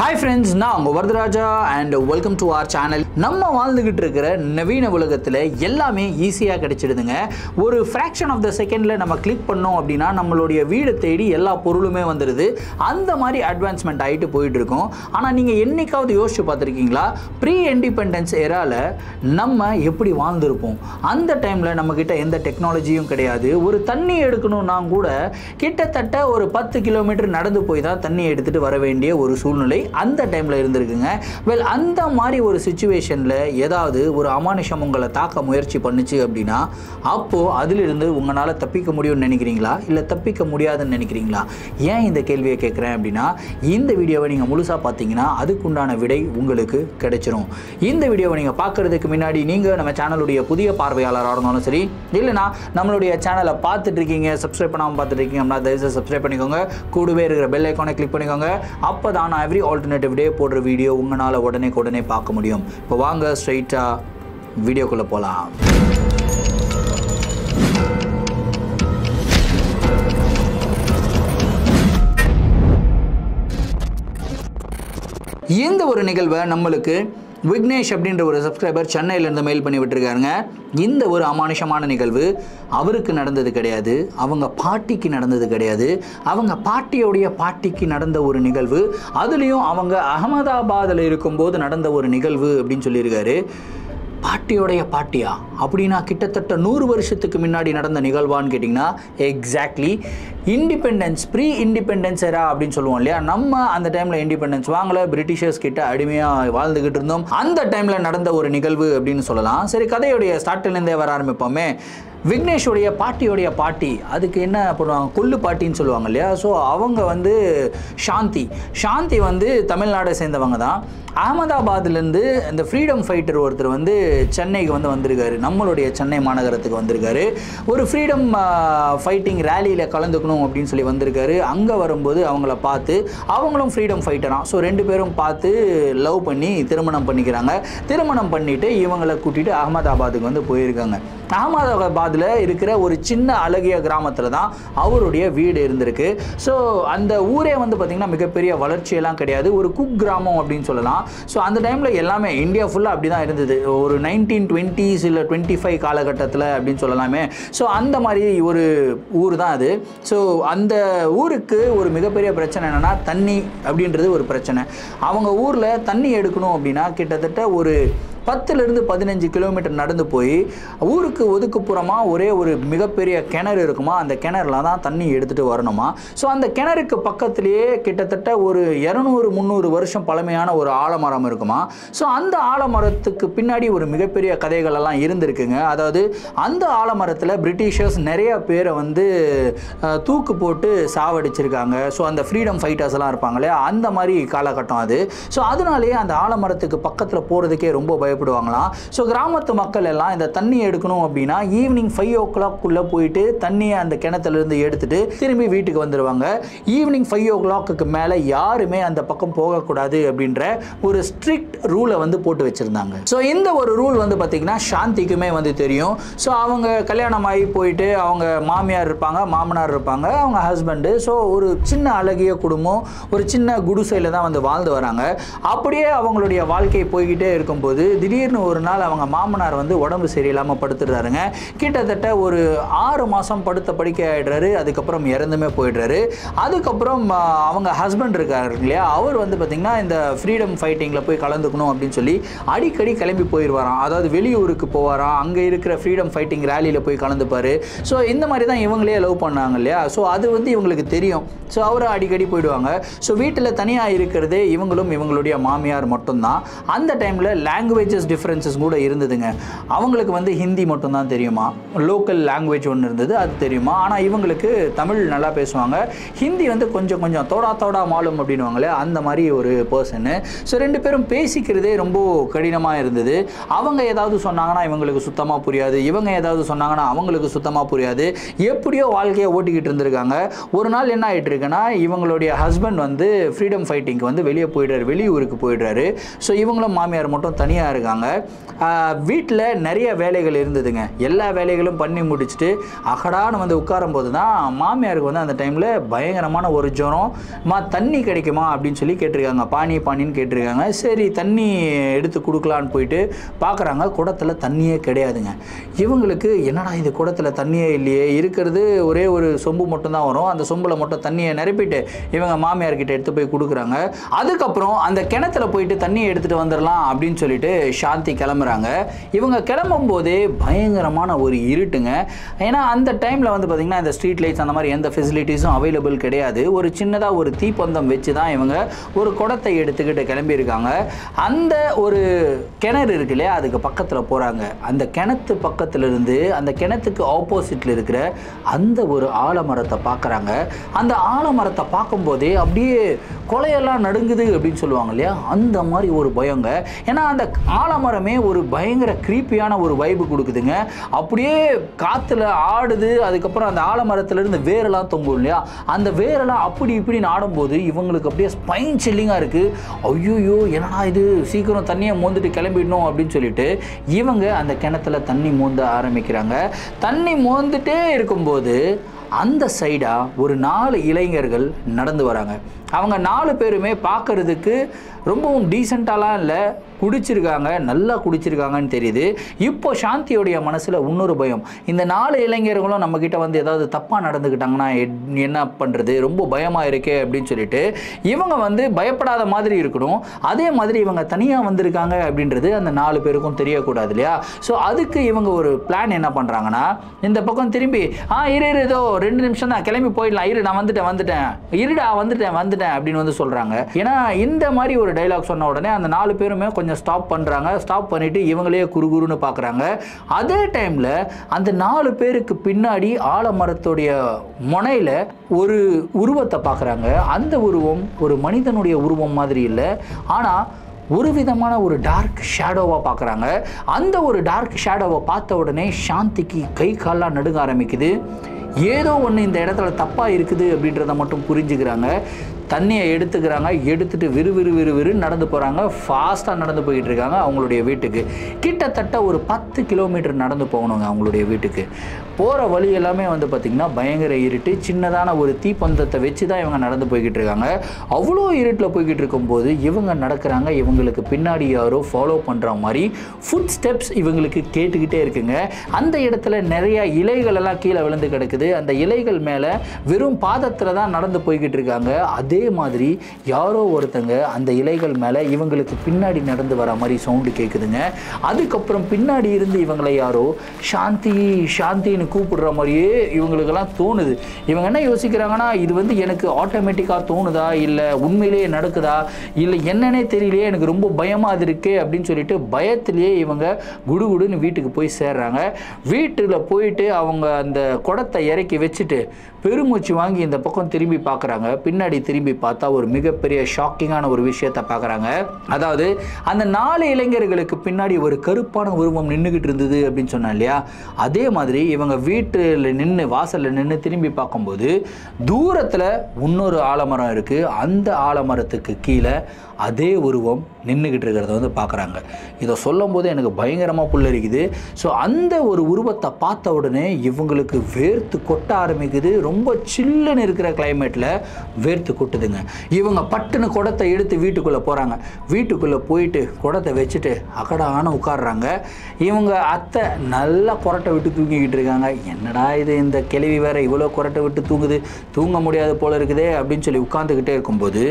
Hi friends, நான் உங்க Varadaraja and welcome to our channel. நம்ம வாழ்ந்துகிட்டு இருக்கிற நவீன உலகத்துல எல்லாமே ஈஸியா கிடைச்சிடுதுங்க. ஒரு fraction of the secondல நம்ம கிளிக் பண்ணோம் அப்படினா நம்மளுடைய வீடு தேடி எல்லா பொருளுமே வந்துருது. அந்த மாதிரி அட்வான்ஸ்மென்ட் ஆயிட்டு போயிட்டு இருக்கோம். ஆனா நீங்க என்னைக்காவது யோசிச்சு பார்த்திருக்கீங்களா? ப்ரீ இண்டிபெண்டன்ஸ் எரால நம்ம எப்படி வாழ்ந்திருப்போம்? அந்த டைம்ல நம்ம கிட்ட எந்த டெக்னாலஜியும் கிடையாது. ஒரு தண்ணி எடுக்கணும்னா கூட கிட்டத்தட்ட ஒரு 10 கிலோமீட்டர் நடந்து போய் தான் தண்ணி எடுத்துட்டு வர வேண்டிய ஒரு சூழ்நிலை அந்த டைம்ல இருந்திருக்குங்க. வெல் அந்த மாதிரி ஒரு சிச்சுவேஷன்ல ஏதாவது ஒரு அமானுஷம் உங்களை தாக்க முயற்சி பண்ணுச்சு அப்படின்னா அப்போ அதிலிருந்து உங்களால தப்பிக்க முடியும்னு நினைக்கிறீங்களா இல்ல தப்பிக்க முடியாதுன்னு நினைக்கிறீங்களா? ஏன் இந்த கேள்வியை கேட்குறேன் அப்படின்னா இந்த வீடியோவை நீங்க முழுசா பார்த்தீங்கன்னா அதுக்குண்டான விடை உங்களுக்கு கிடைச்சிரும். இந்த வீடியோவை நீங்க பார்க்கறதுக்கு முன்னாடி நீங்க நம்ம சேனலுடைய புதிய பார்வையாளராக இருந்தாலும் சரி இல்லைனா நம்மளுடைய சேனலை பார்த்துட்டு இருக்கீங்க சப்ஸ்கிரைப் பண்ணாமல் பார்த்துட்டு இருக்கீங்க அப்படின்னா தயவுசெய்து சப்ஸ்கிரைப் பண்ணிக்கோங்க. கூடவே இருக்கிற பெல் ஐக்கானை கிளிக் பண்ணிக்கோங்க. அப்போ தான் நான் எவ்ரி ஆல்டர்னேட்டிவ் டே போடுற வீடியோ உங்களால் உடனே பார்க்க முடியும். இப்போ வாங்க ஸ்ட்ரைட்டாக வீடியோக்குள்ளே போகலாம். இந்த ஒரு நிகழ்வை நம்மளுக்கு விக்னேஷ் அப்படின்ற ஒரு சப்ஸ்கிரைபர் சென்னையிலேருந்து மெயில் பண்ணி விட்டுருக்காருங்க. இந்த ஒரு அமானுஷமான நிகழ்வு அவருக்கு நடந்தது கிடையாது, அவங்க பாட்டிக்கு நடந்தது கிடையாது, அவங்க பாட்டியோடைய பாட்டிக்கு நடந்த ஒரு நிகழ்வு, அதுலேயும் அவங்க அகமதாபாத்தில் இருக்கும்போது நடந்த ஒரு நிகழ்வு அப்படின்னு சொல்லியிருக்காரு. பாட்டியோடைய பாட்டியா அப்படின்னா கிட்டத்தட்ட 100 வருஷத்துக்கு முன்னாடி நடந்த நிகழ்வான்னு கேட்டிங்கன்னா எக்ஸாக்ட்லி இண்டிபெண்டன்ஸ் ப்ரீ இண்டிபெண்டன்ஸ் எரா அப்படின்னு சொல்லுவோம் இல்லையா. நம்ம அந்த டைமில் இண்டிபெண்டன்ஸ் வாங்கலை, பிரிட்டிஷர்ஸ் கிட்ட அடிமையாக வாழ்ந்துக்கிட்டு இருந்தோம். அந்த டைமில் நடந்த ஒரு நிகழ்வு அப்படின்னு சொல்லலாம். சரி, கதையுடைய ஸ்டார்ட்லேருந்தே வர ஆரம்பிப்போமே. விக்னேஷோடைய பாட்டியோடைய பாட்டி அதுக்கு என்ன பண்ணுவாங்க, கொள்ளு பாட்டின்னு சொல்லுவாங்க இல்லையா. ஸோ அவங்க வந்து சாந்தி வந்து தமிழ்நாடை சேர்ந்தவங்க தான். அகமதாபாத்லேருந்து இந்த ஃப்ரீடம் ஃபைட்டர் ஒருத்தர் வந்து சென்னைக்கு வந்திருக்காரு, நம்மளுடைய சென்னை மாநகரத்துக்கு வந்திருக்காரு. ஒரு ஃப்ரீடம் ஃபைட்டிங் ரேலியில் கலந்துக்கணும் அப்படின்னு சொல்லி வந்திருக்காரு. அங்கே வரும்போது அவங்கள பார்த்து அவங்களும் ஃப்ரீடம் ஃபைட்டராக, ஸோ 2 பேரும் பார்த்து லவ் பண்ணி திருமணம் பண்ணிக்கிறாங்க. திருமணம் பண்ணிவிட்டு இவங்களை கூட்டிகிட்டு அகமதாபாத்துக்கு வந்து போயிருக்காங்க. அகமதாபாத்தில் இருக்கிற ஒரு சின்ன அழகிய கிராமத்தில் தான் அவருடைய வீடு இருந்திருக்கு. ஸோ அந்த ஊரே வந்து பார்த்திங்கன்னா மிகப்பெரிய வளர்ச்சியெல்லாம் கிடையாது, ஒரு குக் கிராமம் அப்படின்னு சொல்லலாம். ஸோ அந்த டைமில் எல்லாமே இந்தியா ஃபுல்லாக அப்படி தான் இருந்தது, ஒரு 1920s இல்லை 25 காலகட்டத்தில் அப்படின்னு சொல்லலாமே. ஸோ அந்த மாதிரி ஒரு ஊர் தான் அது. ஸோ அந்த ஊருக்கு ஒரு மிகப்பெரிய பிரச்சனை என்னென்னா தண்ணி அப்படின்றது ஒரு பிரச்சனை. அவங்க ஊரில் தண்ணி எடுக்கணும் அப்படின்னா கிட்டத்தட்ட ஒரு 10லேருந்து 15 கிலோமீட்டர் நடந்து போய் ஊருக்கு ஒதுக்குப்புறமாக ஒரே ஒரு மிகப்பெரிய கிணறு இருக்குமா, அந்த கிணறுல தான் தண்ணி எடுத்துகிட்டு வரணுமா. ஸோ அந்த கிணறுக்கு பக்கத்துலேயே கிட்டத்தட்ட ஒரு 200-300 வருஷம் பழமையான ஒரு ஆலமரம் இருக்குமா. ஸோ அந்த ஆலமரத்துக்கு பின்னாடி ஒரு மிகப்பெரிய கதைகள் எல்லாம் இருந்திருக்குங்க. அதாவது அந்த ஆலமரத்தில் பிரிட்டிஷர்ஸ் நிறைய பேரை வந்து தூக்கு போட்டு சாவடிச்சிருக்காங்க. ஸோ அந்த ஃப்ரீடம் ஃபைட்டர்ஸ் எல்லாம் இருப்பாங்களே அந்த மாதிரி காலகட்டம் அது. ஸோ அதனாலேயே அந்த ஆலமரத்துக்கு பக்கத்தில் போகிறதுக்கே ரொம்ப பயப்படுவாங்களாம். ஸோ கிராமத்து மக்கள் எல்லாம் இந்த தண்ணி எடுக்கணும் அப்படின்னா ஈவினிங் 5 o'clock போயிட்டு தண்ணியை அந்த கிணத்துலேருந்து எடுத்துட்டு திரும்பி வீட்டுக்கு வந்துடுவாங்க. ஈவினிங் 5 o'clock மேலே யாருமே அந்த பக்கம் போகக்கூடாது அப்படின்ற ஒரு ஸ்ட்ரிக்ட் ரூலை வந்து போட்டு வச்சுருந்தாங்க. ஸோ இந்த ஒரு ரூல் வந்து பார்த்திங்கன்னா சாந்திக்குமே வந்து தெரியும். ஸோ அவங்க கல்யாணம் ஆகி போயிட்டு அவங்க மாமியார் இருப்பாங்க, மாமனார் இருப்பாங்க, அவங்க ஹஸ்பண்டு. ஸோ ஒரு சின்ன அழகிய குடும்பம், ஒரு சின்ன குடிசையில் தான் வந்து வாழ்ந்து வராங்க. அப்படியே அவங்களுடைய வாழ்க்கை போய்கிட்டே இருக்கும்போது திடீர்னு ஒரு நாள் அவங்க மாமனார் வந்து உடம்பு சரியில்லாமல் படுத்துடுறாருங்க. கிட்டத்தட்ட ஒரு 6 மாதம் படுத்த படுக்கை ஆகிடுறாரு. அதுக்கப்புறம் இறந்துமே போயிடுறாரு. அதுக்கப்புறம் அவங்க ஹஸ்பண்ட் இருக்காரு இல்லையா, அவர் வந்து பார்த்திங்கன்னா இந்த ஃப்ரீடம் ஃபைட்டிங்கில் போய் கலந்துக்கணும் அப்படின்னு சொல்லி அடிக்கடி கிளம்பி போயிடுவாராம். அதாவது வெளியூருக்கு போவாராம், அங்கே இருக்கிற ஃப்ரீடம் ஃபைட்டிங் ரேலியில் போய் கலந்துப்பார். ஸோ இந்த மாதிரி தான் இவங்களே லவ் பண்ணாங்க இல்லையா. ஸோ அது வந்து இவங்களுக்கு தெரியும். ஸோ அவரை அடிக்கடி போயிடுவாங்க. ஸோ வீட்டில் தனியாக இருக்கிறதே இவங்களும் இவங்களுடைய மாமியார் மட்டும்தான். அந்த டைமில் லாங்குவேஜஸ் டிஃப்ரென்சஸ் கூட இருந்ததுங்க. அவங்களுக்கு வந்து ஹிந்தி மட்டும்தான் தெரியுமா, லோக்கல் லாங்குவேஜ் ஒன்று இருந்தது அது தெரியுமா. ஆனால் இவங்களுக்கு தமிழ் நல்லா பேசுவாங்க, ஹிந்தி வந்து கொஞ்சம் தோடா மாலும் அப்படின்வாங்களே அந்த மாதிரி ஒரு பர்சனு. ஸோ 2 பேரும் பேசிக்கிறதே ரொம்ப கடினமாக இருந்தது. அவங்க ஏதாவது சொன்னாங்கன்னா இவங்களுக்கு சுத்தமாக புரியாது, இவங்க ஏதாவது சொன்னாங்கன்னா அவங்களுக்கு சுத்தமாக புரியாது. எப்படியோ வாழ்க்கையை ஓட்டிக்கிட்டு இருந்திருக்காங்க. ஒரு நாள் என்ன ஆகிட்டு இருக்குன்னா இவங்களுடைய ஹஸ்பண்ட் வந்து ஃப்ரீடம் ஃபைட்டிங்க்கு வந்து வெளியே போயிடுறாரு, வெளியூருக்கு போயிடுறாரு. ஸோ இவங்களும் மாமியார் மட்டும் தனியாக இருக்காங்க. வீட்டில் நிறைய வேலைகள் இருந்ததுங்க. எல்லா வேலைகளும் பண்ணி முடிச்சுட்டு அகடான்னு வந்து உட்காரும்போது தான் மாமியாருக்கு வந்து அந்த டைமில் பயங்கரமான ஒரு ஜுரம். தண்ணி கிடைக்குமா அப்படின்னு சொல்லி கேட்டிருக்காங்க. பானின்னு கேட்டிருக்காங்க. சரி தண்ணி எடுத்து கொடுக்கலான்னு போயிட்டு பார்க்குறாங்க, குடத்தில் தண்ணியே கிடையாதுங்க. இவங்களுக்கு என்னடா இது, குடத்தில் தண்ணியே இல்லையே, இருக்கிறது ஒரே ஒரு சொம்பு மட்டும்தான் வரும். அந்த சொம்பில் மட்டும் தண்ணியை நிரப்பிட்டு இவங்க மாமியார்கிட்ட எடுத்து போய் கொடுக்குறாங்க. அதுக்கப்புறம் அந்த கிணத்துல போயிட்டு தண்ணியை எடுத்துகிட்டு வந்துடலாம் அப்படின்னு சொல்லிட்டு சாந்தி கிளம்புறாங்க. இவங்க கிளம்பும் போதே பயங்கரமான ஒரு இருட்டுங்க. ஏன்னா அந்த டைமில் வந்து பார்த்திங்கன்னா இந்த ஸ்ட்ரீட் லைட்ஸ் அந்த மாதிரி எந்த ஃபெசிலிட்டிஸும் அவைலபிள் கிடையாது. ஒரு சின்னதாக ஒரு தீப்பந்தம் வச்சு தான் இவங்க ஒரு குடத்தை எடுத்துக்கிட்டு கிளம்பியிருக்காங்க. அந்த ஒரு கிணறு இருக்கு இல்லையா, அதுக்கு பக்கத்தில் போகிறாங்க. அந்த கிணத்து பக்கத்தில் இருந்து அந்த கிணத்துக்கு ஆப்போசிட்டில் இருக்கிற அந்த ஒரு ஆலமரத்தை பார்க்குறாங்க. அந்த ஆலமரத்தை பார்க்கும்போதே அப்படியே கொலையெல்லாம் நடுங்குது அப்படின்னு சொல்லுவாங்க இல்லையா, அந்த மாதிரி ஒரு பயங்க. ஏன்னா அந்த ஆலமரமே ஒரு பயங்கர க்ரீப்பியான ஒரு வைப்பு கொடுக்குதுங்க. அப்படியே காற்றுல ஆடுது. அதுக்கப்புறம் அந்த ஆலமரத்துலேருந்து வேரெல்லாம் தொங்கும் இல்லையா, அந்த வேரெல்லாம் அப்படி இப்படின்னு ஆடும்போது இவங்களுக்கு அப்படியே ஸ்பைன் சில்லிங்காக இருக்குது. ஐயோயோ என்னடா இது, சீக்கிரம் தண்ணியை மோந்துட்டு கிளம்பிடணும் அப்படின்னு சொல்லிட்டு இவங்க அந்த கிணத்துல தண்ணி மோந்த ஆரம்பிக்கிறாங்க. தண்ணி மோந்துட்டே இருக்கும்போது அந்த சைடாக ஒரு 4 இளைஞர்கள் நடந்து வராங்க. அவங்க 4 பேருமே பார்க்கறதுக்கு ரொம்பவும் டீசெண்டாலாம் இல்லை, குடிச்சிருக்காங்க, நல்லா குடிச்சிருக்காங்கன்னு தெரியுது. இப்போ சாந்தியோடைய மனசில் இன்னொரு பயம், இந்த 4 இளைஞர்களும் நம்மக்கிட்ட வந்து ஏதாவது தப்பாக நடந்துக்கிட்டாங்கன்னா என்ன பண்ணுறது, ரொம்ப பயமாக இருக்கே அப்படின்னு சொல்லிட்டு இவங்க வந்து பயப்படாத மாதிரி இருக்கணும். அதே மாதிரி இவங்க தனியாக வந்திருக்காங்க அப்படின்றது அந்த 4 பேருக்கும் தெரியக்கூடாது இல்லையா. ஸோ அதுக்கு இவங்க ஒரு பிளான் என்ன பண்ணுறாங்கன்னா, இந்த பக்கம் திரும்பி இரு ஏதோ 2 நிமிஷம் தான் கிளம்பி போயிடலாம், இரு நான் வந்துட்டேன் இருடா வந்துட்டேன் அப்படின்னு வந்து சொல்கிறாங்க. ஏன்னா இந்த மாதிரி ஒரு டைலாக் சொன்ன உடனே அந்த 4 பேருமே கொஞ்சம் ஸ்டாப் பண்ணுறாங்க. ஸ்டாப் பண்ணிவிட்டு இவங்களே குறுகுறுன்னு பார்க்குறாங்க. அதே டைமில் அந்த 4 பேருக்கு பின்னாடி ஆலமரத்துடைய முனையில் ஒரு உருவத்தை பார்க்குறாங்க. அந்த உருவம் ஒரு மனிதனுடைய உருவம் மாதிரி இல்லை, ஆனால் ஒரு விதமான ஒரு டார்க் ஷேடோவாக பார்க்குறாங்க. அந்த ஒரு டார்க் ஷேடோவை பார்த்த உடனே சாந்திக்கு கை கால்லாம் நடுங்க ஆரம்பிக்குது. ஏதோ ஒன்று இந்த இடத்துல தப்பாக இருக்குது அப்படின்றத மட்டும் புரிஞ்சுக்கிறாங்க. தண்ணியை எடுத்துக்கிறாங்க. எடுத்துகிட்டு விறுவிறுன்னு நடந்து போகிறாங்க. ஃபாஸ்ட்டாக நடந்து போய்கிட்டு இருக்காங்க அவங்களுடைய வீட்டுக்கு. கிட்டத்தட்ட ஒரு 10 கிலோமீட்டர் நடந்து போகணுங்க அவங்களுடைய வீட்டுக்கு. போகிற வழி எல்லாமே வந்து பார்த்திங்கன்னா பயங்கர இருட்டு. சின்னதான ஒரு தீப்பந்தத்தை வச்சு தான் இவங்க நடந்து போய்கிட்டு இருக்காங்க. அவ்வளோ இருட்டில் போய்கிட்டு இருக்கும்போது இவங்க நடக்கிறாங்க. இவங்களுக்கு பின்னாடி யாரோ ஃபாலோ பண்ணுற மாதிரி ஃபுட் ஸ்டெப்ஸ் இவங்களுக்கு கேட்டுக்கிட்டே இருக்குங்க. அந்த இடத்துல நிறையா இலைகள் எல்லாம் கீழே விழுந்து கிடக்குது. அந்த இலைகள் மேலே வெறும் பாதத்தில் தான் நடந்து போய்கிட்டு இருக்காங்க. அதே மாதிரி யாரோ ஒருத்தங்க அந்த இலைகள் மேலே இவங்களுக்கு பின்னாடி நடந்து வர மாதிரி சவுண்டு கேட்குதுங்க. அதுக்கப்புறம் பின்னாடி இருந்து இவங்களை யாரோ சாந்தின்னு கூப்பிடுற மாதிரியே இவங்களுக்கெல்லாம் தோணுது. இவங்க என்ன யோசிக்கிறாங்கன்னா, இது வந்து எனக்கு ஆட்டோமேட்டிக்காக தோணுதா, இல்லை உண்மையிலேயே நடக்குதா, இல்லை என்னன்னே தெரியலையே, எனக்கு ரொம்ப பயமாக இருக்கே அப்படின்னு சொல்லிட்டு பயத்திலேயே இவங்க குடுகுடுன்னு வீட்டுக்கு போய் சேர்றாங்க. வீட்டில் போயிட்டு அவங்க அந்த குடத்தை இறக்கி வச்சுட்டு பெருமூச்சு வாங்கி இந்த பக்கம் திரும்பி பார்க்குறாங்க. பின்னாடி திரும்பி பார்த்தா ஒரு மிகப்பெரிய ஷாக்கிங்கான ஒரு விஷயத்தை பார்க்குறாங்க. அதாவது அந்த 4 இளைஞர்களுக்கு பின்னாடி ஒரு கருப்பான உருவம் நின்றுக்கிட்டு இருந்தது அப்படின்னு சொன்னேன் இல்லையா, அதே மாதிரி இவங்க வீட்டில் நின்று வாசலில் நின்று திரும்பி பார்க்கும்போது தூரத்தில் இன்னொரு ஆலமரம் இருக்குது. அந்த ஆலமரத்துக்கு கீழே அதே உருவம் நின்றுக்கிட்டு இருக்கிறத வந்து பார்க்குறாங்க. இதை சொல்லும் போது எனக்கு பயங்கரமாக புல்லரிக்குது. ஸோ அந்த ஒரு உருவத்தை பார்த்த உடனே இவங்களுக்கு வேர்த்து கொட்ட ஆரம்பிக்குது. ரொம்ப சில்லுன்னு இருக்கிற கிளைமேட்டில் வேர்த்து கொட்டுதுங்க. இவங்க பட்டுன்னு குடத்தை எடுத்து வீட்டுக்குள்ளே போகிறாங்க. வீட்டுக்குள்ளே போயிட்டு குடத்தை வச்சுட்டு அக்கடான உட்காடுறாங்க. இவங்க அத்தை நல்லா குரட்டை விட்டு தூங்கிக்கிட்டு இருக்காங்க. என்னடா இது, இந்த கிழவி வேற இவ்வளோ குரட்டை விட்டு தூங்குது, தூங்க முடியாது போல இருக்குதே அப்படின்னு சொல்லி உட்காந்துக்கிட்டே இருக்கும்போது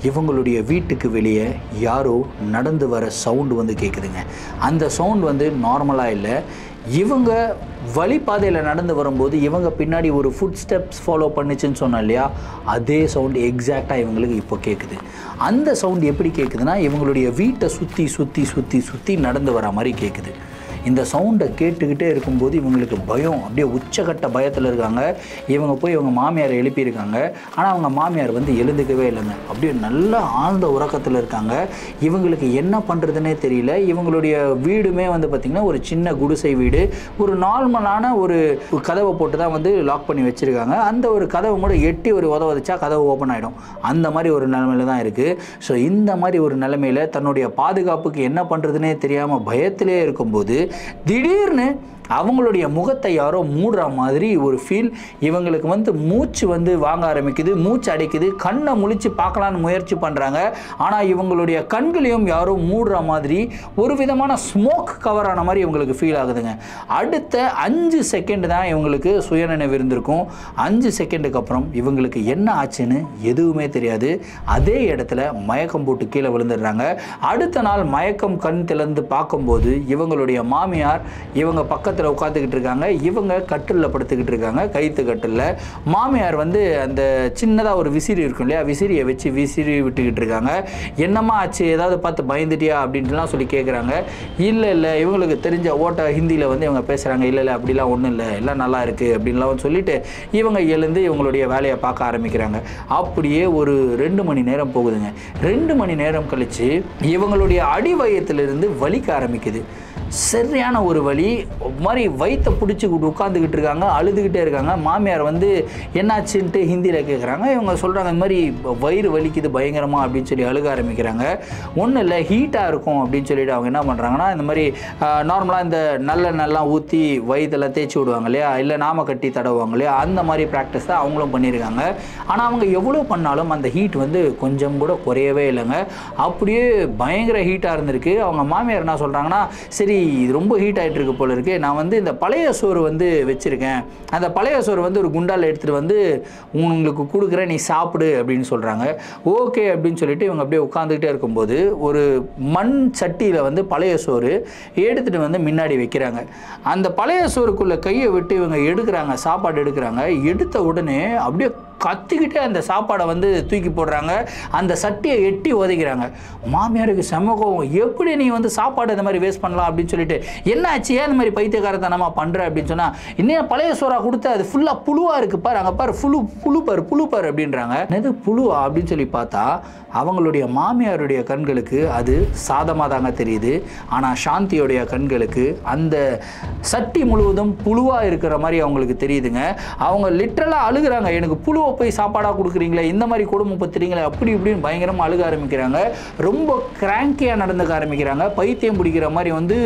இவங்களுடைய வீட்டுக்கு வெளியே யாரோ நடந்து வர சவுண்டு வந்து கேட்குதுங்க. அந்த சவுண்ட் வந்து நார்மலாக இல்லை. இவங்க வழிபாதையில் நடந்து வரும்போது இவங்க பின்னாடி ஒரு ஃபுட் ஸ்டெப்ஸ் ஃபாலோ பண்ணிச்சுன்னு சொன்னோம் இல்லையா, அதே சவுண்டு எக்ஸாக்டாக இவங்களுக்கு இப்போ கேட்குது. அந்த சவுண்டு எப்படி கேட்குதுன்னா, இவங்களுடைய வீட்டை சுற்றி நடந்து வர மாதிரி கேட்குது. இந்த சவுண்டை கேட்டுக்கிட்டே இருக்கும்போது இவங்களுக்கு பயம், அப்படியே உச்சக்கட்ட பயத்தில் இருக்காங்க. இவங்க போய் இவங்க மாமியாரை எழுப்பியிருக்காங்க. ஆனால் அவங்க மாமியார் வந்து எழுந்துக்கவே இல்லைங்க. அப்படியே நல்ல ஆழ்ந்த உறக்கத்தில் இருக்காங்க. இவங்களுக்கு என்ன பண்ணுறதுனே தெரியல. இவங்களுடைய வீடுமே வந்து பார்த்திங்கன்னா ஒரு சின்ன குடிசை வீடு, ஒரு நார்மலான ஒரு கதவை போட்டு தான் வந்து லாக் பண்ணி வச்சுருக்காங்க. அந்த ஒரு கதவை கூட எட்டி ஒரு உதவச்சா கதவு ஓப்பன் ஆகிடும். அந்த மாதிரி ஒரு நிலைமையில தான் இருக்குது. ஸோ இந்த மாதிரி ஒரு நிலைமையில் தன்னுடைய பாதுகாப்புக்கு என்ன பண்ணுறதுனே தெரியாமல் பயத்திலே இருக்கும்போது திடீர்னு அவங்களுடைய முகத்தை யாரோ மூடுற மாதிரி ஒரு ஃபீல். இவங்களுக்கு வந்து மூச்சு வந்து வாங்க ஆரம்பிக்குது, மூச்சு அடைக்குது. கண்ணை முழிச்சு பார்க்கலான்னு முயற்சி பண்ணுறாங்க. ஆனால் இவங்களுடைய கண்களையும் யாரோ மூடுற மாதிரி ஒரு விதமான ஸ்மோக் கவர் ஆன மாதிரி இவங்களுக்கு ஃபீல் ஆகுதுங்க. அடுத்த 5 செகண்ட் தான் இவங்களுக்கு சுயநினைவு இருந்திருக்கும். 5 செகண்டுக்கு அப்புறம் இவங்களுக்கு என்ன ஆச்சுன்னு எதுவுமே தெரியாது. அதே இடத்துல மயக்கம் போட்டு கீழே விழுந்துடுறாங்க. அடுத்த நாள் மயக்கம் கண் திறந்து பார்க்கும்போது இவங்களுடைய மாமியார் இவங்க பக்கத்தில் உட்காந்துக்கிட்டு இருக்காங்க. இவங்க கட்டிலில் படுத்துக்கிட்டு இருக்காங்க, கைத்து கட்டிலில். மாமியார் வந்து அந்த சின்னதாக ஒரு விசிறி இருக்கும் இல்லையா, விசிறியை வச்சு விசிறி விட்டுக்கிட்டு இருக்காங்க. என்னம்மா ஆச்சு, ஏதாவது பார்த்து பயந்துட்டியா அப்படின்ட்டுலாம் சொல்லி கேட்குறாங்க. இல்லை இல்லை, இவங்களுக்கு தெரிஞ்ச ஓட்ட ஹிந்தியில் வந்து இவங்க பேசுகிறாங்க. இல்லை இல்லை, அப்படிலாம் ஒன்றும் இல்லை, எல்லாம் நல்லா இருக்குது அப்படின்லாம் சொல்லிட்டு இவங்க எழுந்து இவங்களுடைய வேலையை பார்க்க ஆரம்பிக்கிறாங்க. அப்படியே ஒரு 2 மணி நேரம் போகுதுங்க. 2 மணி நேரம் கழித்து இவங்களுடைய அடி வயத்திலிருந்து வலிக்க ஆரம்பிக்குது. சரியான ஒரு வலி மாதிரி வயிற்றை பிடிச்சி உட்காந்துக்கிட்டு இருக்காங்க, அழுதுகிட்டே இருக்காங்க. மாமியார் வந்து என்னாச்சுன்ட்டு ஹிந்தியில் கேட்குறாங்க. இவங்க சொல்கிறாங்க இந்த மாதிரி வயிறு வலிக்குது பயங்கரமாக அப்படின்னு சொல்லி அழுக ஆரம்பிக்கிறாங்க. ஒன்றும் இல்லை, ஹீட்டாக இருக்கும் அப்படின்னு சொல்லிட்டு அவங்க என்ன பண்ணுறாங்கன்னா இந்த மாதிரி நார்மலாக இந்த நல்லெண்ணெல்லாம் ஊற்றி வயிற்றெல்லாம் தேய்ச்சி விடுவாங்க இல்லையா, இல்லை நாம கட்டி தடவுவாங்க இல்லையா, அந்த மாதிரி ப்ராக்டிஸ் தான் அவங்களும் பண்ணியிருக்காங்க. ஆனால் அவங்க எவ்வளோ பண்ணாலும் அந்த ஹீட் வந்து கொஞ்சம் கூட குறையவே இல்லைங்க. அப்படியே பயங்கர ஹீட்டாக இருந்திருக்கு. அவங்க மாமியார் என்ன சொல்கிறாங்கன்னா, சரி இது ரொம்ப ஹீட் ஆகிட்டு இருக்கு போல இருக்கு, நான் வந்து இந்த பழைய சோறு வந்து வச்சுருக்கேன், அந்த பழைய சோறு வந்து ஒரு குண்டால் எடுத்துகிட்டு வந்து உங்களுக்கு கொடுக்குறேன், நீ சாப்பிடு அப்படின்னு சொல்கிறாங்க. ஓகே அப்படின்னு சொல்லிட்டு இவங்க அப்படியே உட்காந்துக்கிட்டே இருக்கும்போது ஒரு மண் சட்டியில் வந்து பழைய சோறு எடுத்துகிட்டு வந்து முன்னாடி வைக்கிறாங்க. அந்த பழைய சோறுக்குள்ளே கையை விட்டு இவங்க எடுக்கிறாங்க, சாப்பாடு எடுக்கிறாங்க. எடுத்த உடனே அப்படியே கத்திக்கிட்டே அந்த சாப்பாடை வந்து தூக்கி போடுறாங்க, அந்த சட்டியை எட்டி உதைக்கிறாங்க. மாமியாருக்கு செம கோவம், எப்படி நீ வந்து சாப்பாடு இந்த மாதிரி வேஸ்ட் பண்ணலாம் அப்படின்னு சொல்லிட்டு, என்ன ஆச்சு, ஏன் இந்த மாதிரி பைத்தியக்காரத்தனமா பண்ணுற அப்படின்னு சொன்னால், இன்னும் பழைய சோறா கொடுத்து அது ஃபுல்லாக புழுவாக இருக்குது பாரு, அங்கே பாரு புழு பாரு அப்படின்றாங்க. எது புழுவா அப்படின்னு சொல்லி பார்த்தா அவங்களுடைய மாமியாருடைய கண்களுக்கு அது சாதமாக தாங்க தெரியுது. ஆனால் சாந்தியோடைய கண்களுக்கு அந்த சட்டி முழுவதும் புழுவாக இருக்கிற மாதிரி அவங்களுக்கு தெரியுதுங்க. அவங்க லிட்ரலாக அழுகிறாங்க, எனக்கு புழுவை போய் சாப்பாடாக கொடுக்குறீங்களே, இந்த மாதிரி கொடுமை பத்துறீங்களே, அப்படி இப்படின்னு பயங்கரமாக அழுக ஆரம்பிக்கிறாங்க. ரொம்ப கிராங்கியாக நடந்துக்க ஆரம்பிக்கிறாங்க. பைத்தியம் பிடிக்கிற மாதிரி வந்து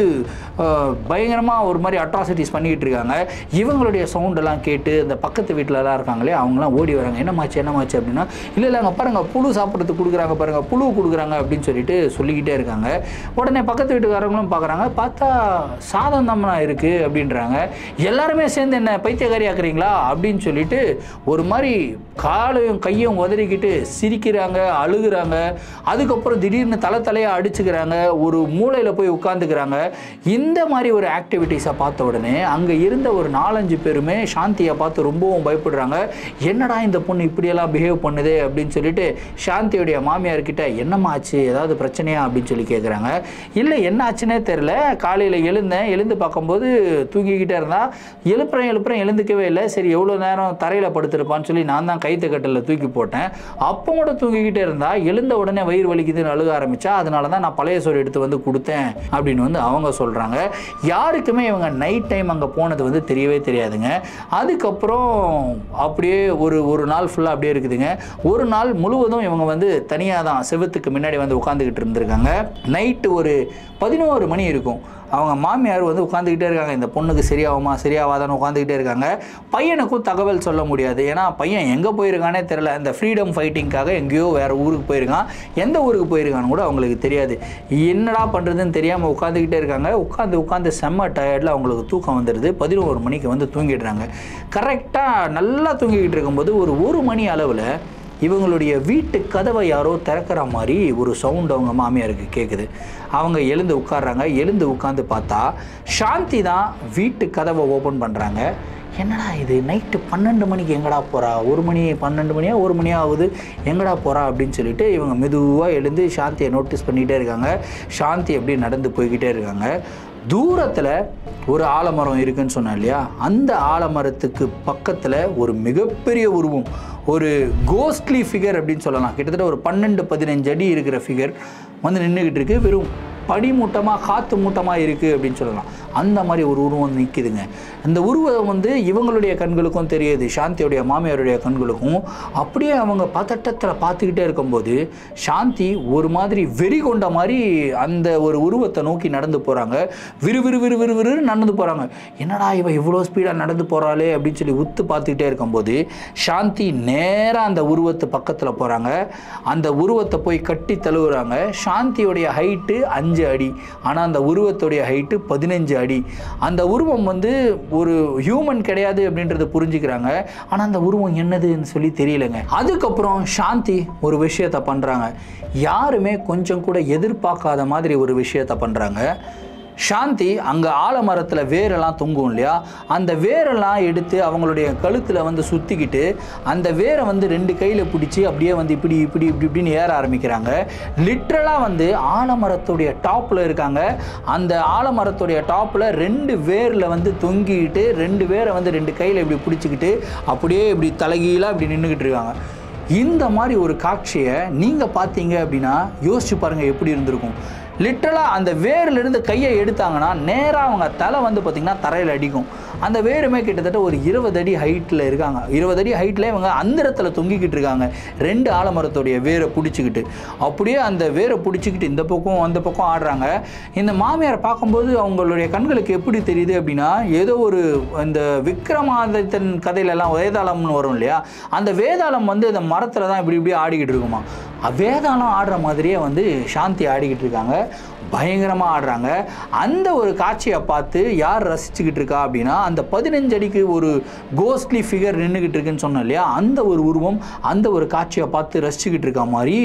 பயங்கரமாக ஒரு மாதிரி அட்ராசிட்டிஸ் பண்ணிக்கிட்டு இருக்காங்க. இவங்களுடைய சவுண்டெல்லாம் கேட்டு இந்த பக்கத்து வீட்டிலலாம் இருக்காங்களே அவங்களாம் ஓடி வராங்க. என்னமாச்சு அப்படின்னா, இல்லை அங்கே பாருங்கள் புழு சாப்பிட்றதுக்கு கொடுக்குறாங்க பாருங்கள், புழு கொடுக்குறாங்க அப்படின்னு சொல்லிட்டு சொல்லிக்கிட்டே இருக்காங்க. உடனே பக்கத்து வீட்டுக்காரங்களும் பார்க்குறாங்க, பார்த்தா சாதம் தம்மனா இருக்குது அப்படின்றாங்க. எல்லாருமே சேர்ந்து என்ன பைத்தியக்காரி ஆக்குறீங்களா அப்படின்னு சொல்லிட்டு ஒரு மாதிரி காலையும் கையும் உதறிக்கிட்டு சிரிக்கிறாங்க, அழுகுறாங்க. அதுக்கப்புறம் திடீர்னு தலையாக அடிச்சுக்கிறாங்க, ஒரு மூலையில் போய் உட்காந்துக்கிறாங்க. இந்த மாதிரி ஒரு ஆக்டிவிட்டீஸை பார்த்த உடனே அங்கே இருந்த ஒரு 4-5 பேருமே சாந்தியை பார்த்து ரொம்பவும் பயப்படுறாங்க. என்னடா இந்த பொண்ணு இப்படியெல்லாம் பிஹேவ் பண்ணுது அப்படின்னு சொல்லிட்டு சாந்தியோடைய மாமியார்கிட்ட என்னம்மா ஆச்சு, ஏதாவது பிரச்சனையா அப்படின்னு சொல்லி கேட்குறாங்க. இல்லை என்ன ஆச்சுன்னே தெரில, காலையில் எழுந்து பார்க்கும்போது தூங்கிக்கிட்டே இருந்தால் எழுப்புறேன் எழுந்துக்கவே இல்லை. சரி எவ்வளோ நேரம் தரையில் படுத்திருப்பான்னு சொல்லி நான் தான் கைத்து கட்டில் தூக்கி போட்டேன். அப்போ கூட தூங்கிக்கிட்டே இருந்தா எழுந்த உடனே வயிறு வலிக்குதுன்னு அழுக ஆரம்பிச்சா, அதனால தான் நான் பழைய சோறு எடுத்து வந்து கொடுத்தேன் அப்படின்னு வந்து அவங்க சொல்கிறாங்க. யாருக்குமே இவங்க நைட் டைம் அங்கே போனது வந்து தெரியவே தெரியாதுங்க. அதுக்கப்புறம் அப்படியே ஒரு நாள் ஃபுல்லாக அப்படியே இருக்குதுங்க. ஒரு நாள் முழுவதும் இவங்க வந்து தனியாக தான் செவத்துக்கு முன்னாடி வந்து உட்காந்துக்கிட்டு இருந்திருக்காங்க. நைட்டு ஒரு 11 மணி இருக்கும். அவங்க மாமியார் வந்து உட்காந்துக்கிட்டே இருக்காங்க, இந்த பொண்ணுக்கு சரியாவாதான்னு உட்காந்துக்கிட்டே இருக்காங்க. பையனுக்கும் தகவல் சொல்ல முடியாது, ஏன்னா பையன் எங்கே போயிருக்கானே தெரியல. இந்த ஃப்ரீடம் ஃபைட்டிங்காக எங்கேயோ வேறு ஊருக்கு போயிருக்கான், எந்த ஊருக்கு போயிருக்கான்னு கூட அவங்களுக்கு தெரியாது. என்னடா பண்ணுறதுன்னு தெரியாமல் உட்காந்துக்கிட்டே இருக்காங்க. உட்காந்து செம்ம டயர்டில் அவங்களுக்கு தூக்கம் வந்துடுது. 11 மணிக்கு வந்து தூங்கிடுறாங்க. கரெக்டாக நல்லா தூங்கிக்கிட்டு இருக்கும்போது ஒரு மணி அளவில் இவங்களுடைய வீட்டு கதவை யாரோ திறக்கிற மாதிரி ஒரு சவுண்ட் அவங்க மாமியாருக்கு கேட்குது. அவங்க எழுந்து உட்காடுறாங்க. எழுந்து உட்காந்து பார்த்தா சாந்தி தான் வீட்டு கதவை ஓப்பன் பண்ணுறாங்க. என்னடா இது நைட்டு 12 மணிக்கு எங்கடா போகிறா, 1 மணி 12 மணியா 1 மணியா ஆகுது, எங்கடா போகிறா அப்படின்னு சொல்லிட்டு இவங்க மெதுவாக எழுந்து சாந்தியை நோட்டீஸ் பண்ணிக்கிட்டே இருக்காங்க. சாந்தி எப்படி நடந்து போய்கிட்டே இருக்காங்க. தூரத்தில் ஒரு ஆலமரம் இருக்குன்னு சொன்னேன் இல்லையா, அந்த ஆலமரத்துக்கு பக்கத்தில் ஒரு மிகப்பெரிய உருவம், ஒரு கோஸ்ட்லி ஃபிகர் அப்படின்னு சொல்லலாம், கிட்டத்தட்ட ஒரு 12-15 அடி இருக்கிற ஃபிகர் வந்து நின்றுக்கிட்டு இருக்கு. வெறும் படிமூட்டமாக காற்று மூட்டமாக இருக்குது அப்படின்னு சொல்லலாம். அந்த மாதிரி ஒரு உருவம் நிற்கிதுங்க. அந்த உருவம் வந்து இவங்களுடைய கண்களுக்கும் தெரியுது, சாந்தியோடைய மாமியாருடைய கண்களுக்கும். அப்படியே அவங்க பதட்டத்தில் பார்த்துக்கிட்டே இருக்கும்போது சாந்தி ஒரு மாதிரி வெறி கொண்ட மாதிரி அந்த ஒரு உருவத்தை நோக்கி நடந்து போகிறாங்க. விறுவிறு நடந்து போகிறாங்க. என்னடா இவ இவ்வளோ ஸ்பீடாக நடந்து போகிறாளே அப்படின்னு சொல்லி உத்து பார்த்துக்கிட்டே இருக்கும்போது சாந்தி நேராக அந்த உருவத்து பக்கத்தில் போகிறாங்க. அந்த உருவத்தை போய் கட்டி தழுவுறாங்க. சாந்தியோடைய ஹைட்டு 5 அடி, ஆனால் அந்த உருவத்துடைய ஹைட்டு 15 அடி. அந்த உருவம் வந்து ஒரு ஹியூமன் கிடையாது அப்படின்றது புரிஞ்சுக்கிறாங்க. ஆனால் அந்த உருவம் என்னதுன்னு சொல்லி தெரியலைங்க. அதுக்கப்புறம் சாந்தி ஒரு விஷயத்தை பண்ணுறாங்க. யாருமே கொஞ்சம் கூட எதிர்பார்க்காத மாதிரி ஒரு விஷயத்தை பண்ணுறாங்க. சாந்தி அங்கே ஆலமரத்தில் வேரெல்லாம் தொங்கும் இல்லையா, அந்த வேரெல்லாம் எடுத்து அவங்களுடைய கழுத்தில் வந்து சுற்றிக்கிட்டு அந்த வேரை வந்து 2 கையில் பிடிச்சி அப்படியே வந்து இப்படின்னு ஏற ஆரம்பிக்கிறாங்க. லிட்ரலாக வந்து ஆலமரத்துடைய டாப்பில் இருக்காங்க. அந்த ஆலமரத்துடைய டாப்பில் 2 வேரில் வந்து தொங்கிக்கிட்டு 2 வேரை வந்து 2 கையில் இப்படி பிடிச்சிக்கிட்டு அப்படியே இப்படி தலைகீழாக இப்படி நின்றுக்கிட்டு இருக்காங்க. இந்த மாதிரி ஒரு காட்சியை நீங்கள் பார்த்தீங்க அப்படின்னா யோசிச்சு பாருங்கள் எப்படி இருந்திருக்கும். லிட்டரலாக அந்த வேரிலிருந்து கையை எடுத்தாங்கன்னா நேராக அவங்க தலை வந்து பார்த்திங்கன்னா தரையில் அடிக்கும். அந்த வேருமே கிட்டத்தட்ட ஒரு 20 அடி ஹைட்டில் இருக்காங்க. 20 அடி ஹைட்டில் இவங்க அந்தரத்தில் தொங்கிக்கிட்டு இருக்காங்க. 2 ஆலமரத்துடைய வேரை பிடிச்சிக்கிட்டு அப்படியே அந்த வேரை பிடிச்சிக்கிட்டு இந்த பக்கம் அந்த பக்கம் ஆடுறாங்க. இந்த மாமியாரை பார்க்கும்போது அவங்களுடைய கண்களுக்கு எப்படி தெரியுது அப்படின்னா, ஏதோ ஒரு இந்த விக்ரமாதித்தன் கதையிலெல்லாம் வேதாளம்னு வரும் இல்லையா, அந்த வேதாளம் வந்து இந்த மரத்தில் தான் இப்படி ஆடிக்கிட்டு இருக்குமா. வேதாளம் ஆடுற மாதிரியே வந்து சாந்தி ஆடிக்கிட்டு இருக்காங்க. பயங்கரமாக ஆடுறாங்க. அந்த ஒரு காட்சியை பார்த்து யார் ரசிச்சுக்கிட்டு இருக்கா அப்படின்னா, அந்த 15 அடிக்கு ஒரு கோஸ்ட்லி ஃபிகர் நின்றுக்கிட்டு இருக்குன்னு சொன்னோம் இல்லையா, அந்த ஒரு உருவம் அந்த ஒரு காட்சியை பார்த்து ரசிச்சுக்கிட்டு இருக்கா மாதிரி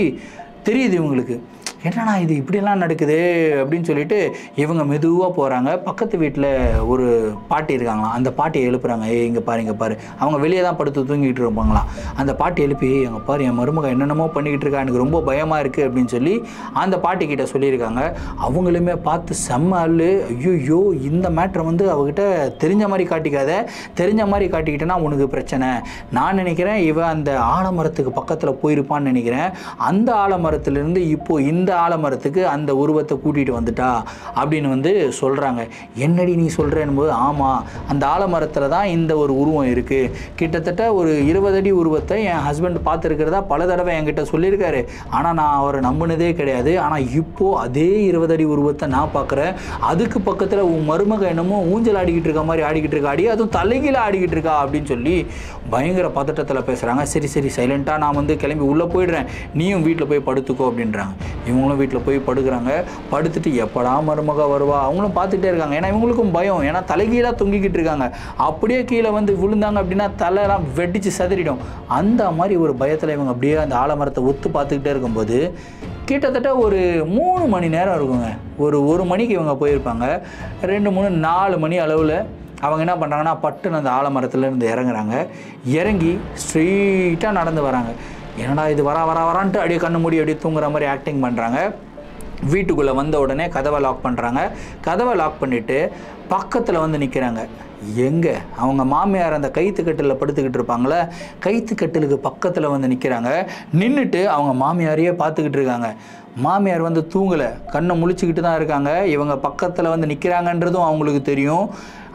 தெரியுது இவங்களுக்கு. என்னடா இது இப்படியெல்லாம் நடக்குது அப்படின்னு சொல்லிட்டு இவங்க மெதுவாக போகிறாங்க. பக்கத்து வீட்டில் ஒரு பாட்டி இருக்காங்களாம். அந்த பாட்டியை எழுப்புறாங்க. இங்கே பாரு. அவங்க வெளியே தான் படுத்து தூங்கிட்டு இருப்பாங்களாம். அந்த பாட்டி எழுப்பி எங்கள் பாரு என் மருமக என்னென்னமோ பண்ணிக்கிட்டு இருக்கா, எனக்கு ரொம்ப பயமாக இருக்குது அப்படின்னு சொல்லி அந்த பாட்டிக்கிட்ட சொல்லியிருக்காங்க. அவங்களுமே பார்த்து செம்ம அல்லு, ஐயோ இந்த மேட்ரை வந்து அவகிட்ட தெரிஞ்ச மாதிரி காட்டிக்காத, தெரிஞ்ச மாதிரி காட்டிக்கிட்டேன்னா உனக்கு பிரச்சனை. நான் நினைக்கிறேன் இவன் அந்த ஆலமரத்துக்கு பக்கத்தில் போயிருப்பான்னு நினைக்கிறேன். அந்த ஆலமரத்துலேருந்து இப்போது இந்த ஆலமரத்துக்கு அந்த உருவத்தை கூட்டிகிட்டு வந்துட்டா அப்படின்னு வந்து சொல்கிறாங்க. என்னடி நீ சொல்கிறேன்னு போது, ஆமாம் அந்த ஆலமரத்தில் தான் இந்த ஒரு உருவம் இருக்குது. கிட்டத்தட்ட ஒரு 20 அடி உருவத்தை என் ஹஸ்பண்ட் பார்த்துருக்கிறதா பல தடவை என்கிட்ட சொல்லியிருக்காரு. ஆனால் நான் அவரை நம்பினதே கிடையாது. ஆனால் இப்போது அதே 20 அடி உருவத்தை நான் பார்க்குறேன். அதுக்கு பக்கத்தில் உன் மருமக என்னமோ ஊஞ்சல் ஆடிக்கிட்டு இருக்க மாதிரி ஆடிக்கிட்டு இருக்கா, அதுவும் தலைகீழ ஆடிக்கிட்டு இருக்கா அப்படின்னு சொல்லி பயங்கர பதட்டத்தில் பேசுகிறாங்க. சரி சைலண்ட்டாக நான் வந்து கிளம்பி உள்ளே போயிடுறேன், நீயும் வீட்டில் போய் படுத்துக்கோ அப்படின்றாங்க. இவங்களும் வீட்டில் போய் படுக்கிறாங்க. படுத்துட்டு எப்படா மருமக வருவா அவங்களும் பார்த்துட்டே இருக்காங்க. ஏன்னா இவங்களுக்கும் பயம், ஏன்னா தலைகீழாக தொங்கிக்கிட்டு இருக்காங்க. அப்படியே கீழே வந்து விழுந்தாங்க அப்படின்னா தலையெல்லாம் வெடித்து சதறிடும். அந்த மாதிரி ஒரு பயத்தில் இவங்க அப்படியே அந்த ஆலமரத்தை ஒத்து பார்த்துக்கிட்டே இருக்கும்போது கிட்டத்தட்ட ஒரு 3 மணி நேரம் இருக்குங்க. ஒரு மணிக்கு இவங்க போயிருப்பாங்க. 2, 3, 4 மணி அளவில் அவங்க என்ன பண்ணுறாங்கன்னா பட்டுன்னு அந்த ஆலமரத்துலேருந்து இறங்குறாங்க. இறங்கி ஸ்ட்ரெயிட்டாக நடந்து வராங்க. என்னடா இது வரான்ட்டு அப்படியே கண்ணு மூடி அப்படியே தூங்குற மாதிரி ஆக்டிங் பண்ணுறாங்க. வீட்டுக்குள்ளே வந்த உடனே கதவை லாக் பண்ணுறாங்க. கதவை லாக் பண்ணிவிட்டு பக்கத்தில் வந்து நிற்கிறாங்க. எங்கே அவங்க மாமியார் அந்த கைத்துக்கட்டில் படுத்துக்கிட்டு இருப்பாங்களே, கைத்துக்கட்டிலுக்கு பக்கத்தில் வந்து நிற்கிறாங்க. நின்றுட்டு அவங்க மாமியாரையே பார்த்துக்கிட்டு இருக்காங்க. மாமியார் வந்து தூங்கலை, கண்ணை முழிச்சுக்கிட்டு தான் இருக்காங்க. இவங்க பக்கத்தில் வந்து நிற்கிறாங்கன்றதும் அவங்களுக்கு தெரியும்.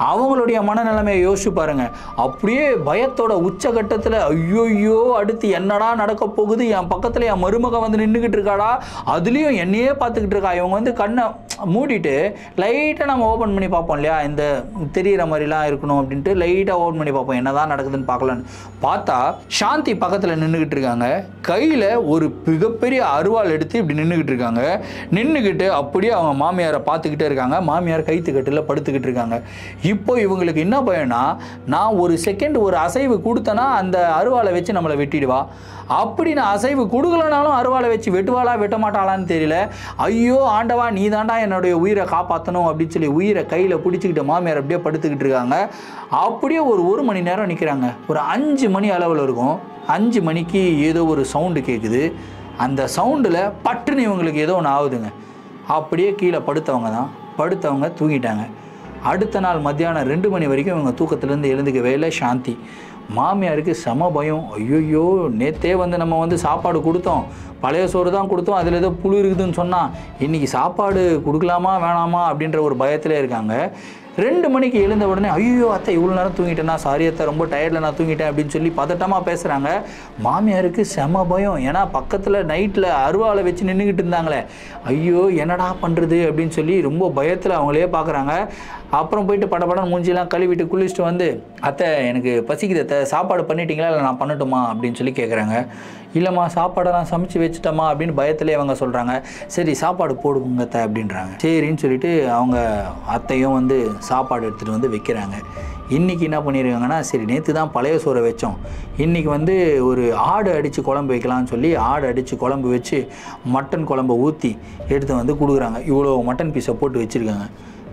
அவங்களுடைய மனநிலைமையை யோசிச்சு பாருங்க. அப்படியே பயத்தோட உச்சகட்டத்தில் ஐயோ அடுத்து என்னடா நடக்க போகுது, என் பக்கத்தில் என் மருமக வந்து நின்றுக்கிட்டு இருக்காடா, அதுலேயும் என்னையே பார்த்துக்கிட்டு இருக்கா. இவங்க வந்து கண்ணை மூடிட்டு லைட்டாக நம்ம ஓப்பன் பண்ணி பார்ப்போம் இல்லையா, இந்த தெரிகிற மாதிரிலாம் இருக்கணும் அப்படின்ட்டு லைட்டாக ஓப்பன் பண்ணி பார்ப்போம் என்னதான் நடக்குதுன்னு பார்க்கலான்னு பார்த்தா சாந்தி பக்கத்தில் நின்றுக்கிட்டு இருக்காங்க. கையில் ஒரு மிகப்பெரிய அருவாள் எடுத்து இப்படி நின்றுக்கிட்டு இருக்காங்க. நின்றுக்கிட்டு அப்படியே அவங்க மாமியாரை பார்த்துக்கிட்டே இருக்காங்க. மாமியார் கைத்துக்கட்டில் படுத்துக்கிட்டு இருக்காங்க. இப்போ இவங்களுக்கு என்ன பயம்னா, நான் ஒரு செகண்ட் ஒரு அசைவு கொடுத்தேன்னா அந்த அருவாளை வச்சு நம்மளை வெட்டிடுவா, அப்படி நான் அசைவு கொடுக்கலனாலும் அருவாளை வச்சு வெட்டுவாளா வெட்ட மாட்டாளான்னு தெரியல. ஐயோ ஆண்டவா நீ தாண்டா என்னுடைய உயிரை காப்பாற்றணும் அப்படின்னு சொல்லி உயிரை கையில் பிடிச்சிக்கிட்டு மாமியார் அப்படியே படுத்துக்கிட்டு இருக்காங்க. அப்படியே ஒரு மணி நேரம் நிற்கிறாங்க. ஒரு 5 மணி அளவில் இருக்கும். 5 மணிக்கு ஏதோ ஒரு சவுண்டு கேட்குது. அந்த சவுண்டில் பட்டுன்னு இவங்களுக்கு ஏதோ ஒன்று ஆகுதுங்க. அப்படியே கீழே படுத்தவங்க தான் படுத்தவங்க தூங்கிட்டாங்க. அடுத்த நாள் மத்தியானம் 2 மணி வரைக்கும் இவங்க தூக்கத்துலேருந்து எழுந்துக்கவே இல்லை சாந்தி. மாமியாருக்கு செம பயம். ஐயோ, நேற்றே வந்து நம்ம வந்து சாப்பாடு கொடுத்தோம், பழைய சோறு தான் கொடுத்தோம், அதில் ஏதோ புழு இருக்குதுன்னு சொன்னால் இன்றைக்கி சாப்பாடு கொடுக்கலாமா வேணாமா அப்படின்ற ஒரு பயத்திலே இருக்காங்க. 2 மணிக்கு எழுந்த உடனே ஐயோ அத்தை இவ்வளோ நேரம் தூங்கிட்டேன்னா, சாரி அத்தை ரொம்ப டயர்டில் நான் தூங்கிட்டேன் அப்படின்னு சொல்லி பதட்டமாக பேசுகிறாங்க. மாமியாருக்கு செம பயம். ஏன்னா பக்கத்தில் நைட்டில் அருவாளை வச்சு நின்றுக்கிட்டு இருந்தாங்களே, ஐயோ என்னடா பண்ணுறது அப்படின்னு சொல்லி ரொம்ப பயத்தில் அவங்களே பார்க்குறாங்க. அப்புறம் போயிட்டு படப்படம் மூஞ்சிலாம் கழுவிட்டு குளிச்சுட்டு வந்து, அத்தை எனக்கு பசிக்குது அத்தை, சாப்பாடு பண்ணிட்டீங்களா இல்லை நான் பண்ணட்டுமா அப்படின்னு சொல்லி கேட்குறாங்க. இல்லைம்மா சாப்பாடெல்லாம் சமைச்சு வச்சுட்டோமா அப்படின்னு பயத்திலே அவங்க சொல்கிறாங்க. சரி சாப்பாடு போடுங்க அத்தை அப்படின்றாங்க. சரின்னு சொல்லிட்டு அவங்க அத்தையும் வந்து சாப்பாடு எடுத்துகிட்டு வந்து வைக்கிறாங்க. இன்றைக்கி என்ன பண்ணியிருக்காங்கன்னா, சரி நேற்று தான் பழைய சோறை வச்சோம், இன்றைக்கி வந்து ஒரு ஆடு அடித்து குழம்பு வைக்கலான்னு சொல்லி ஆடு அடித்து குழம்பு வச்சு மட்டன் குழம்பை ஊற்றி எடுத்து வந்து கொடுக்குறாங்க. இவ்வளோ மட்டன் பீஸை போட்டு வச்சுருக்காங்க.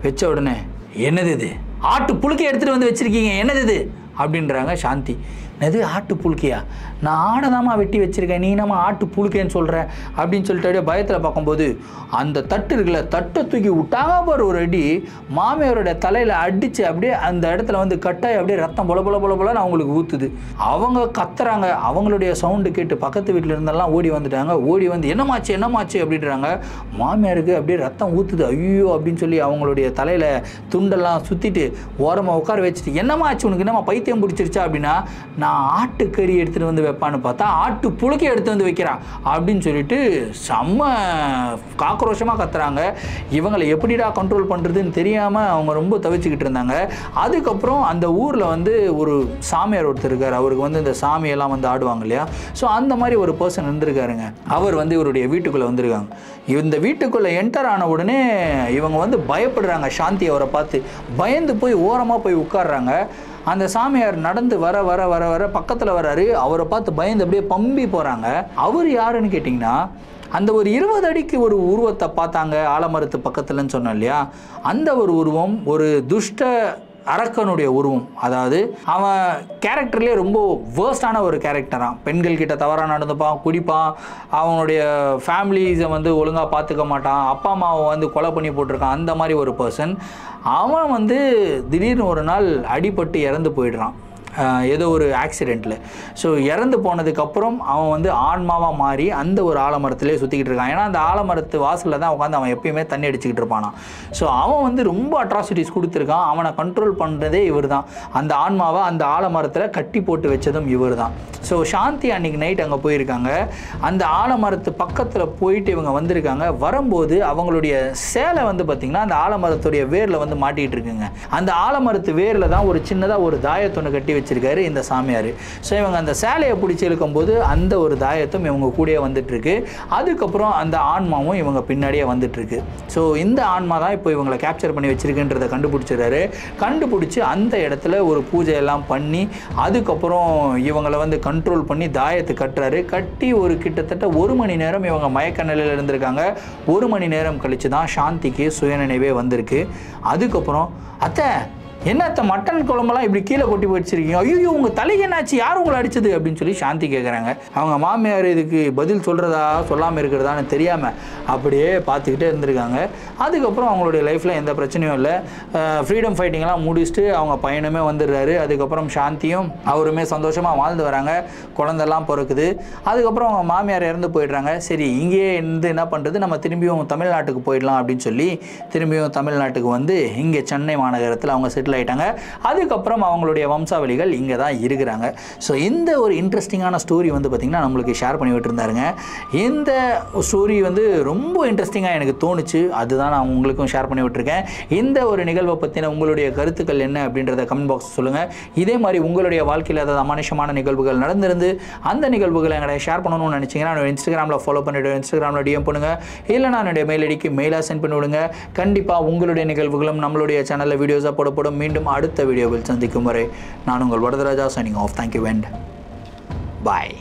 வச்ச உடனே என்னது இது, ஆட்டு புழுக்கை எடுத்துகிட்டு வந்து வச்சுருக்கீங்க, என்னது இது அப்படின்றாங்க சாந்தி. எது ஆட்டு புழுக்கையா, நான் ஆடை தாம்மா வெட்டி வச்சுருக்கேன், நீ நம்ம ஆட்டு புழுக்கைன்னு சொல்கிறேன் அப்படின்னு சொல்லிட்டு அப்படியே பயத்தில் பார்க்கும்போது அந்த தட்டு இருக்குல்ல, தட்டை தூக்கி விட்டாங்க பாரு ஒரு அடி. மாமியாரோட தலையில் அடித்து அப்படியே அந்த இடத்துல வந்து கட்டாய் அப்படியே ரத்தம் பொல பொல பொல பொலன்னு அவங்களுக்கு ஊற்றுது. அவங்க கத்துறாங்க. அவங்களுடைய சவுண்டு கேட்டு பக்கத்து வீட்டில் இருந்தெல்லாம் ஓடி வந்துட்டாங்க. ஓடி வந்து என்னமாச்சு என்னமாச்சு அப்படின்றாங்க. மாமியாருக்கு அப்படியே ரத்தம் ஊற்றுது. ஐயோ அப்படின்னு சொல்லி அவங்களுடைய தலையில் துண்டெல்லாம் சுற்றிட்டு ஓரமாக உட்கார வச்சுட்டு, என்னமாச்சு உனக்கு, என்னம்மா பைத்தியம் பிடிச்சிருச்சா அப்படின்னா, நான் ஆட்டுக்கறி எடுத்துகிட்டு வந்து வைப்பான்னு பார்த்தா ஆட்டு புழுக்கை எடுத்து வந்து வைக்கிறான் அப்படின்னு சொல்லிட்டு செம்ம காக்ரோஷமாக கத்துறாங்க. இவங்களை எப்படிடா கண்ட்ரோல் பண்ணுறதுன்னு தெரியாமல் அவங்க ரொம்ப தவிச்சுக்கிட்டு இருந்தாங்க. அதுக்கப்புறம் அந்த ஊரில் வந்து ஒரு சாமியார் ஒருத்தர் இருக்கார். அவருக்கு வந்து இந்த சாமியெல்லாம் வந்து ஆடுவாங்க இல்லையா, ஸோ அந்த மாதிரி ஒரு பர்சன் இருந்திருக்காருங்க. அவர் வந்து இவருடைய வீட்டுக்குள்ளே வந்திருக்காங்க. இந்த வீட்டுக்குள்ளே என்டர் ஆன உடனே இவங்க வந்து பயப்படுறாங்க. சாந்தி அவரை பார்த்து பயந்து போய் ஓரமாக போய் உட்கார்றாங்க. அந்த சாமியார் நடந்து வர வர வர வர பக்கத்தில் வராரு. அவரை பார்த்து பயந்து அப்படியே பம்பி போகிறாங்க. அவர் யாருன்னு கேட்டிங்கன்னா, அந்த ஒரு 20 அடிக்கு ஒரு உருவத்தை பார்த்தாங்க ஆலமரத்து பக்கத்துலன்னு சொன்னோம் இல்லையா, அந்த ஒரு உருவம் ஒரு துஷ்ட அரக்கனுடைய உருவம். அதாவது அவன் கேரக்டர்லேயே ரொம்ப வேர்ஸ்டான ஒரு கேரக்டரான். பெண்கள் கிட்ட தவறாக நடந்துப்பான், குடிப்பான், அவனுடைய ஃபேமிலிஸை வந்து ஒழுங்காக பார்த்துக்க மாட்டான், அப்பா அம்மாவை வந்து கொலை பண்ணி போட்டிருக்கான். அந்த மாதிரி ஒரு பர்சன். அவன் வந்து திடீர்னு ஒரு நாள் அடிபட்டு இறந்து போயிடுறான் ஏதோ ஒரு ஆக்சிடெண்ட்டில். ஸோ இறந்து போனதுக்கப்புறம் அவன் வந்து ஆன்மாவாக மாறி அந்த ஒரு ஆலமரத்திலே சுற்றிக்கிட்டு இருக்கான். ஏன்னா அந்த ஆலமரத்து வாசலில் தான் உட்காந்து அவன் எப்பயுமே தண்ணி அடிச்சுக்கிட்டு இருப்பானான். ஸோ அவன் வந்து ரொம்ப அட்ராசிட்டிஸ் கொடுத்துருக்கான். அவனை கண்ட்ரோல் பண்ணுறதே இவர் தான். அந்த ஆன்மாவை அந்த ஆலமரத்தில் கட்டி போட்டு வச்சதும் இவர் தான். ஸோ சாந்தி அன்றைக்கி நைட் அங்கே போயிருக்காங்க. அந்த ஆலமரத்து பக்கத்தில் போயிட்டு இவங்க வந்திருக்காங்க. வரும்போது அவங்களுடைய சேலை வந்து பார்த்திங்கன்னா அந்த ஆலமரத்துடைய வேரில் வந்து மாட்டிகிட்டு இருக்குங்க. அந்த ஆலமரத்து வேரில் தான் ஒரு சின்னதாக ஒரு தாயத்தொன்று கட்டி வச்சிருக்காரு இந்த சாமியார். ஸோ இவங்க அந்த சேலையை பிடிச்சி இழுக்கும்போது அந்த ஒரு தாயத்தும் இவங்க கூடயே வந்துட்டுருக்கு. அதுக்கப்புறம் அந்த ஆன்மாவும் இவங்க பின்னாடியே வந்துட்டுருக்கு. ஸோ இந்த ஆன்மா தான் இப்போ இவங்களை கேப்சர் பண்ணி வச்சிருக்குன்றதை கண்டுபிடிச்சிடுறாரு. கண்டுபிடிச்சி அந்த இடத்துல ஒரு பூஜையெல்லாம் பண்ணி அதுக்கப்புறம் இவங்களை வந்து கண்ட்ரோல் பண்ணி தாயத்தை கட்டுறாரு. கட்டி ஒரு கிட்டத்தட்ட 1 மணி நேரம் இவங்க மயக்க நிலையில் இருந்திருக்காங்க. 1 மணி நேரம் கழித்து தான் சாந்திக்கு சுயநினைவே வந்திருக்கு. அதுக்கப்புறம் அத்தை என்னத்த மட்டன் குழம்பெல்லாம் இப்படி கீழே கொட்டி வச்சிருக்கீங்க, ஐயோ உங்கள் தலைக்கு என்னாச்சு, யார் உங்களை அடிச்சது அப்படின்னு சொல்லி சாந்தி கேட்குறாங்க. அவங்க மாமியார் இதுக்கு பதில் சொல்கிறதா சொல்லாமல் இருக்கிறதான்னு தெரியாமல் அப்படியே பார்த்துக்கிட்டே இருந்திருக்காங்க. அதுக்கப்புறம் அவங்களுடைய லைஃப்பில் எந்த பிரச்சனையும் இல்லை. ஃப்ரீடம் ஃபைட்டிங்லாம் முடிச்சுட்டு அவங்க பையனுமே வந்துடுறாரு. அதுக்கப்புறம் சாந்தியும் அவருமே சந்தோஷமாக வாழ்ந்து வராங்க. குழந்தெல்லாம் பிறக்குது. அதுக்கப்புறம் அவங்க மாமியார் இறந்து போயிடுறாங்க. சரி இங்கேயே இருந்து என்ன பண்ணுறது, நம்ம திரும்பியும் தமிழ்நாட்டுக்கு போயிடலாம் அப்படின்னு சொல்லி திரும்பியும் தமிழ்நாட்டுக்கு வந்து இங்கே சென்னை மாநகரத்தில் அவங்க செட்டில் ஆயிட்டாங்க. அதுக்கப்புறம் அவங்களுடைய வம்சாவளிகள் இங்கே தான் இருக்கிறாங்க. ஸோ இந்த ஒரு இன்ட்ரெஸ்டிங்கான ஸ்டோரி வந்து பார்த்திங்கன்னா நம்மளுக்கு ஷேர் பண்ணி விட்டுருந்தாருங்க. இந்த ஸ்டோரி வந்து ரொம்ப இன்ட்ரெஸ்டிங்காக எனக்கு தோணுச்சு. அதுதான் நான் உங்களுக்கும் ஷேர் பண்ணி விட்டுருக்கேன். இந்த ஒரு நிகழ்வை பற்றின உங்களுடைய கருத்துக்கள் என்ன அப்படின்றத கமெண்ட் பாக்ஸ் சொல்லுங்கள். இதே மாதிரி உங்களுடைய வாழ்க்கையில் ஏதாவது அமானுஷமான நிகழ்வுகள் நடந்திருந்து அந்த நிகழ்வுகளை எங்களை ஷேர் பண்ணணும்னு நினச்சிங்கன்னா என்னோட இன்ஸ்டாகிராமில் ஃபாலோ பண்ணிவிடுவேன், இன்ஸ்டாகிராமில் டிஎம் பண்ணுங்கள், இல்லைனா என்னுடைய மெயில் ஐடிக்கு மெயிலாக சென்ட் பண்ணி விடுங்க. கண்டிப்பாக உங்களுடைய நிகழ்வுகளும் நம்மளுடைய சேனலில் வீடியோஸாக போடப்படும். மீண்டும் அடுத்த வீடியோவில் சந்திக்கும் வரை நான் உங்கள் Varadaraja signing off. Thank you and bye.